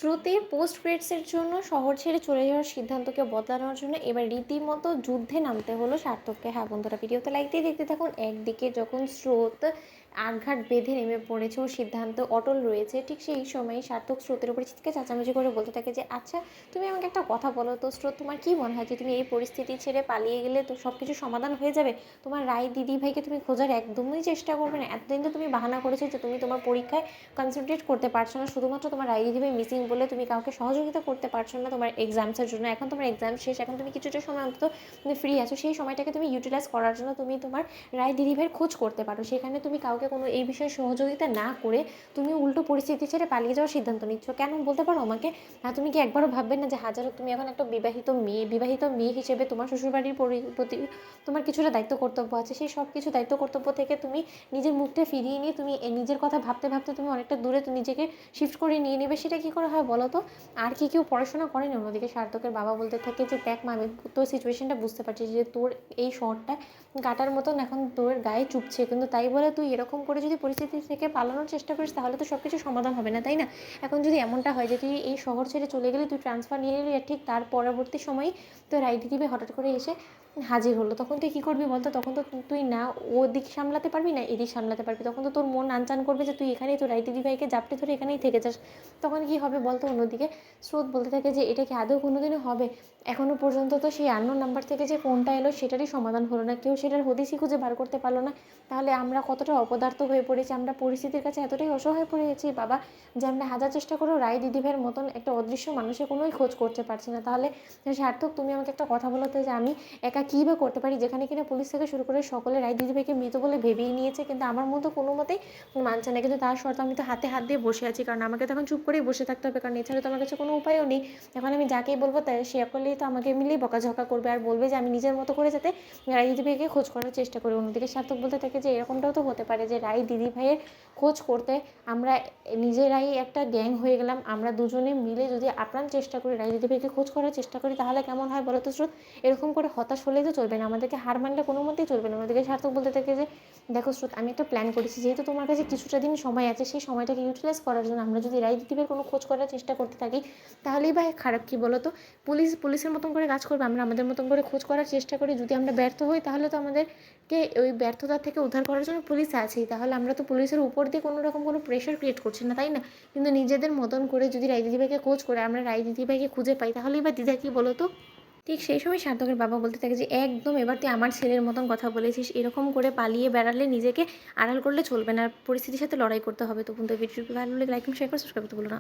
শ্রুতির post গ্রেডসের জন্য শহর ছেড়ে চলে যাওয়ার সিদ্ধান্তকে বদলানোর জন্য এবার রীতিমতো যুদ্ধে নামতে হলো সার্থককে। হ্যাঁ বন্ধুরা, ভিডিওতে লাইক দিয়ে দেখতে থাকুন। একদিকে যখন স্রোত আটঘাট বেঁধে নেমে পড়েছে, ওর সিদ্ধান্ত অটল রয়েছে, ঠিক সেই সময় সার্থক স্রোতের উপরে চিৎকে চেঁচামেচি করে বলতে থাকে যে আচ্ছা তুমি আমাকে একটা কথা বলো তো স্রোত, তোমার কী মনে হয় যে তুমি এই পরিস্থিতি ছেড়ে পালিয়ে গেলে তো সব কিছু সমাধান হয়ে যাবে? তোমার রায় দিদি ভাইকে তুমি খোঁজার একদমই চেষ্টা করবে না? এতদিন তো তুমি বাহানা করেছো যে তুমি তোমার পরীক্ষায় কনসেন্ট্রেট করতে পারছো না, শুধুমাত্র তোমার রায় দিদিভাই মিসিং বলে তুমি কাউকে সহযোগিতা করতে পারছো না তোমার এক্সামসের জন্য। এখন তোমার এক্সাম শেষ, এখন তুমি কিছুটা সময় অন্তত তুমি ফ্রি আছো, সেই সময়টাকে তুমি ইউটিলাইজ করার জন্য তুমি তোমার রায় দিদিভাইয়ের খোঁজ করতে পারো। সেখানে তুমি কাউকে কোনো এই বিষয়ে সহযোগিতা না করে তুমি উল্টো পরিস্থিতি ছেড়ে পালিয়ে যাওয়ার সিদ্ধান্ত নিচ্ছ কেন বলতে পারো আমাকে? তুমি কি একবারও ভাববে না যে হাজারো তুমি এখন একটা বিবাহিত মেয়ে হিসেবে তোমার শ্বশুরবাড়ির প্রতি তোমার কিছুটা দায়িত্ব কর্তব্য আছে, সেই সব কিছু দায়িত্ব কর্তব্য থেকে তুমি নিজের মুখটা ফিরিয়ে নিয়ে তুমি নিজের কথা ভাবতে ভাবতে তুমি অনেকটা দূরে নিজেকে শিফট করে নিয়ে নেবে? সেটা কী করে হয় বলো তো? আর কি কেউ পড়াশোনা করেনি? অন্যদিকে সার্থকের বাবা বলতে থাকে যে দেখ মা, আমি তোর সিচুয়েশনটা বুঝতে পারছি যে তোর এই শহরটা কাটার মতন এখন তোর গায়ে চুপছে, কিন্তু তাই বলে তুই এরকম করে যদি পরিস্থিতি থেকে পালানোর চেষ্টা করিস তাহলে তো সব কিছু সমাধান হবে না, তাই না? এখন যদি এমনটা হয় যে তুই এই শহর ছেড়ে চলে গেলে, তুই ট্রান্সফার নিয়ে নিলি, আর ঠিক তার পরবর্তী সময়ই তোর রাইডি দিবে হঠাৎ করে এসে হাজির হলো, তখন তুই কী করবি বলতো? তখন তো তুই না ও দিক সামলাতে পারবি না এদিক সামলাতে পারবি, তখন তো তোর মন আনচান করবে যে তুই এখানেই তোর রাই দিদিভাইকে জাপটে ধরে এখানেই থেকে যাস। তখন কী হবে বলতো? অন্যদিকে স্রোত বলতে থাকে যে এটা কি আদৌ কোনোদিনও হবে? এখনও পর্যন্ত তো সেই আননোন নাম্বার থেকে যে ফোনটা এলো সেটারই সমাধান হলো না, কেউ সেটার হদিসই খুঁজে বার করতে পারলো না। তাহলে আমরা কতটা অপদার্থ হয়ে পড়েছি, আমরা পরিস্থিতির কাছে এতটাই অসহায় পড়ে গেছি বাবা, যে আমরা হাজার চেষ্টা করেও রায় দিদিভাইয়ের মতন একটা অদৃশ্য মানুষের কোনোই খোঁজ করতে পারছি না। তাহলে সার্থক তুমি আমাকে একটা কথা বলো তো, যে আমি একা কী বা করতে পারি, যেখানে কিনা পুলিশ থেকে শুরু করে সকলে রায় দিদিভাইকে মৃত বলে ভেবেই নিয়েছে, কিন্তু আমার মতো কোনো মতেই মানছে না। কিন্তু তার শর্তে আমি তো হাতে হাত দিয়ে বসে আছি, কারণ আমাকে তখন চুপ করেই বসে থাকতে হবে, কারণ এছাড়া তো আমার কাছে কোনো উপায়ও নেই। এখন আমি যাকেই বলবো তাই সে সকলেই তো আমাকে মিলেই বকাঝকা করবে আর বলবে যে আমি নিজের মতো করে যাতে রায় দিদিভাইকে খোঁজ করার চেষ্টা করি। অন্যদিকে সার্থক বলতে থাকে যে এরকমটাও তো হতে পারে যে রায় দিদিভাইয়ের খোঁজ করতে আমরা নিজেরাই একটা গ্যাং হয়ে গেলাম, আমরা দুজনে মিলে যদি আপ্রাণ চেষ্টা করি রায় দিদিভাইকে খোঁজ করার চেষ্টা করি, তাহলে কেমন হয় বলো তো স্রোত? এরকম করে হতাশ হলেই তো চলবে না, আমাদেরকে হার মানলে কোনো মতেই চলবে না। ওদিকে সার্থক বলতে থাকে যে দেখো স্রোত, আমি একটা প্ল্যান করেছি, যেহেতু তোমার কাছে কিছুটা দিন সময় আছে, সেই সময়টাকে ইউটিলাইজ করার জন্য আমরা যদি রায় দিদিভাইয়ের কোনো খোঁজ করার চেষ্টা করতে থাকি, তাহলেই বা খারাপ কী বলো তো? পুলিশের মতন করে কাজ করবে, আমরা আমাদের মতন করে খোঁজ করার চেষ্টা করি, যদি আমরা ব্যর্থ হই তাহলে তো আমাদেরকে ওই ব্যর্থতা থেকে উদ্ধার করার জন্য পুলিশ আছেই, তাহলে আমরা তো পুলিশের উপর দিয়ে কোনো রকম কোনো প্রেশার ক্রিয়েট করছি না, তাই না? কিন্তু নিজেদের মতন করে যদি রায় দিদিভাইকে খোঁজ করে আমরা রায় দিদিভাইকে খুঁজে পাই, তাহলেই বা দ্বিধা কী বলো তো? ঠিক সেই সময় সার্থকের বাবা বলতে থাকে যে একদম এবার তুই আমার ছেলের মতন কথা বলেছিস, এরকম করে পালিয়ে বেড়ালে নিজেকে আড়াল করলে চলবে না, পরিস্থিতির সাথে লড়াই করতে হবে। তো বন্ধু ভিডিওটি ভালো লাগলে লাইক এবং শেয়ার করে সাবস্ক্রাইব করতে ভুলো না।